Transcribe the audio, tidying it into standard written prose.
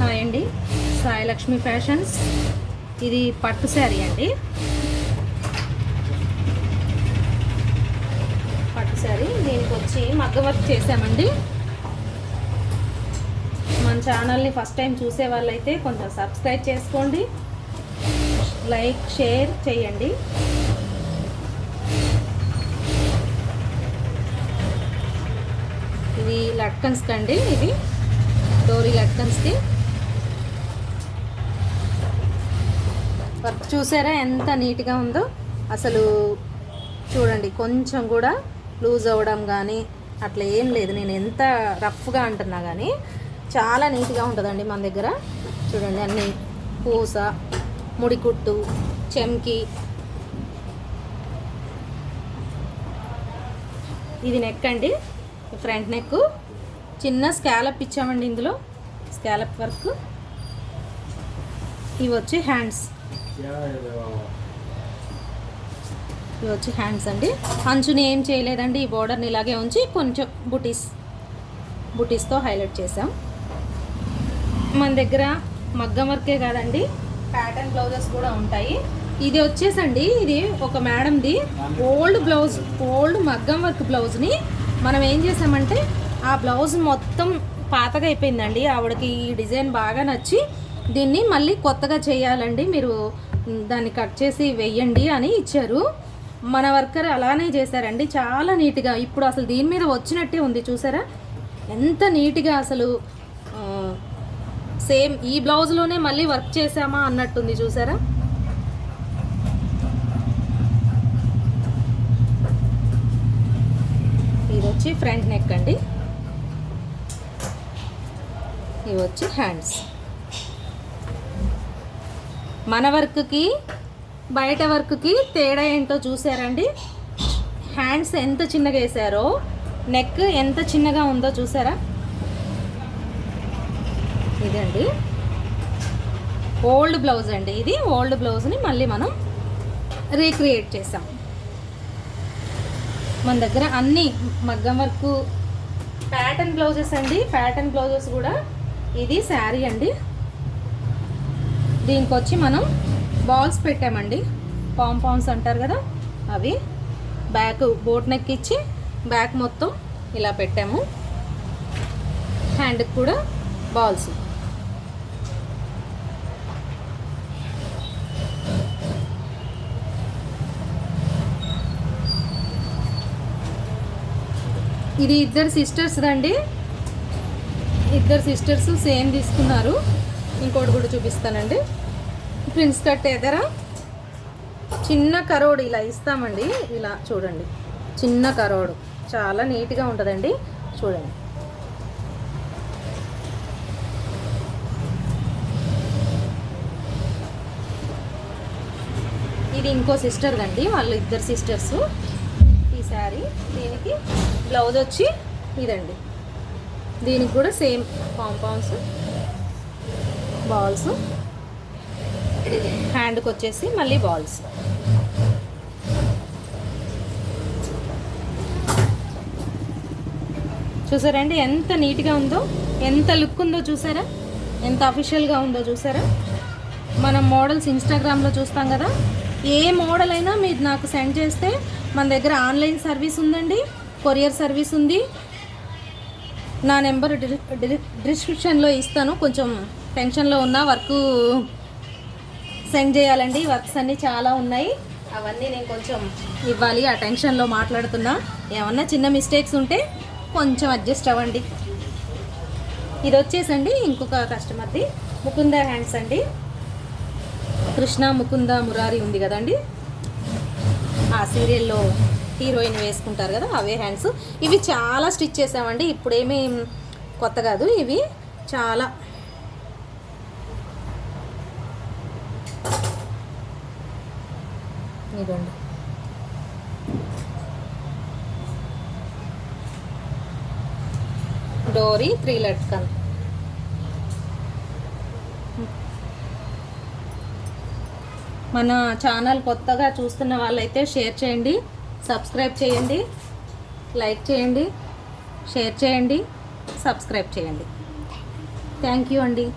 Hi అండి, Sai Lakshmi fashions. ఇది పట్టు శారీ అండి. పట్టు శారీ దీనికి వచ్చి మగ్గ వర్క్ చేసామండి. మన ఛానల్ని ఫస్ట్ టైం చూసే వాళ్ళైతే కొంచెం సబ్స్క్రైబ్ చేసుకోండి, లైక్ షేర్ చేయండి. ఇది లట్కన్స్ కండి, ఇది డోరీ లట్కన్స్కి వర్క్ చూసారా ఎంత నీట్గా ఉందో. అసలు చూడండి, కొంచెం కూడా లూజ్ అవ్వడం కానీ అట్లా ఏం లేదు. నేను ఎంత రఫ్గా అంటున్నా కానీ చాలా నీట్గా ఉంటుందండి మన దగ్గర. చూడండి, అన్నీ పూస, ముడికుట్టు, చెమ్కి. ఇది నెక్ అండి, ఫ్రంట్ నెక్. చిన్న స్కాలప్ ఇచ్చామండి ఇందులో, స్కాలప్ వర్క్. ఇవి వచ్చి హ్యాండ్స్, ఇవి వచ్చి హ్యాండ్స్ అండి. అంచుని ఏం చేయలేదండి, ఈ బోర్డర్ని ఇలాగే ఉంచి కొంచెం బుటీస్తో హైలైట్ చేసాం. మన దగ్గర మగ్గం వర్కే కాదండి, ప్యాటర్న్ బ్లౌజెస్ కూడా ఉంటాయి. ఇది వచ్చేసండి, ఇది ఒక మేడంది ఓల్డ్ బ్లౌజ్, ఓల్డ్ మగ్గం వర్క్ బ్లౌజ్ని మనం ఏం చేసామంటే ఆ బ్లౌజ్ మొత్తం పాతగా అయిపోయిందండి. ఆవిడకి ఈ డిజైన్ బాగా నచ్చి దీన్ని మళ్ళీ కొత్తగా చేయాలండి, మీరు దాన్ని కట్ చేసి వెయ్యండి అని ఇచ్చారు. మన వర్కర్ అలానే చేశారండి, చాలా నీట్గా. ఇప్పుడు అసలు దీని మీద వచ్చినట్టే ఉంది, చూసారా ఎంత నీట్గా. అసలు సేమ్ ఈ బ్లౌజ్లోనే మళ్ళీ వర్క్ చేసామా అన్నట్టుంది, చూసారా. ఇది వచ్చి ఫ్రంట్ నెక్ అండి, ఇవి వచ్చి హ్యాండ్స్. మన వర్క్కి బయట వర్క్కి తేడా ఏంటో చూసారండి. హ్యాండ్స్ ఎంత చిన్నగా వేసారో, నెక్ ఎంత చిన్నగా ఉందో చూసారా. ఇదండి ఓల్డ్ బ్లౌజ్ అండి, ఇది ఓల్డ్ బ్లౌజ్ని మళ్ళీ మనం రీక్రియేట్ చేసాం. మన దగ్గర అన్ని మగ్గం వర్క్ ప్యాటర్న్ బ్లౌజెస్ అండి, ప్యాటర్న్ బ్లౌజెస్ కూడా. ఇది శారీ అండి, దీనికి వచ్చి మనం బాల్స్ పెట్టామండి, పాంపాన్స్ అంటారు కదా అవి. బ్యాక్ బోట్ నెక్ ఇచ్చి బ్యాక్ మొత్తం ఇలా పెట్టాము. హ్యాండ్కి కూడా బాల్స్. ఇది ఇద్దరు సిస్టర్స్ దండి, ఇద్దరు సిస్టర్స్ సేమ్ తీసుకున్నారు. ఇంకోటి కూడా చూపిస్తానండి. ప్రిన్స్ కట్ ఎదర చిన్న కరోడు ఇలా ఇస్తామండి, ఇలా చూడండి, చిన్న కరోడు చాలా నీట్గా ఉంటుందండి. చూడండి, ఇది ఇంకో సిస్టర్ దండి, వాళ్ళు ఇద్దరు సిస్టర్స్. ఈ శారీ దీనికి బ్లౌజ్ వచ్చి ఇదండి, దీనికి కూడా సేమ్ పాంపాన్స్, బాల్స్. హ్యాండ్కి వచ్చేసి మళ్ళీ బాల్స్. చూసారండి ఎంత నీట్గా ఉందో, ఎంత లుక్ ఉందో చూసారా, ఎంత అఫీషియల్గా ఉందో చూసారా. మనం మోడల్స్ ఇన్స్టాగ్రామ్లో చూస్తాం కదా, ఏ మోడల్ అయినా మీరు నాకు సెండ్ చేస్తే మన దగ్గర ఆన్లైన్ సర్వీస్ ఉందండి, కొరియర్ సర్వీస్ ఉంది. నా నెంబర్ డిస్క్రిప్షన్లో ఇస్తాను. కొంచెం టెన్షన్లో ఉన్న వర్క్ సెండ్ చేయాలండి, వర్క్స్ అన్నీ చాలా ఉన్నాయి, అవన్నీ నేను కొంచెం ఇవ్వాలి, ఆ టెన్షన్లో మాట్లాడుతున్నా. ఏమన్నా చిన్న మిస్టేక్స్ ఉంటే కొంచెం అడ్జస్ట్ అవ్వండి. ఇది వచ్చేసండి ఇంకొక కస్టమర్ది, ముకుంద హ్యాండ్స్ అండి. కృష్ణ ముకుంద మురారి ఉంది కదండి, ఆ సీరియల్లో హీరోయిన్ వేసుకుంటారు కదా, అవే హ్యాండ్స్. ఇవి చాలా స్టిచ్ చేసామండి, ఇప్పుడేమీ కొత్త కాదు, ఇవి చాలా. ఇదండి డోరీ 3 లట్కన్. మన ఛానల్ కొత్తగా చూస్తున్న వాళ్ళైతే షేర్ చేయండి, సబ్స్క్రైబ్ చేయండి, లైక్ చేయండి, షేర్ చేయండి, సబ్స్క్రైబ్ చేయండి. థ్యాంక్ యూ అండి.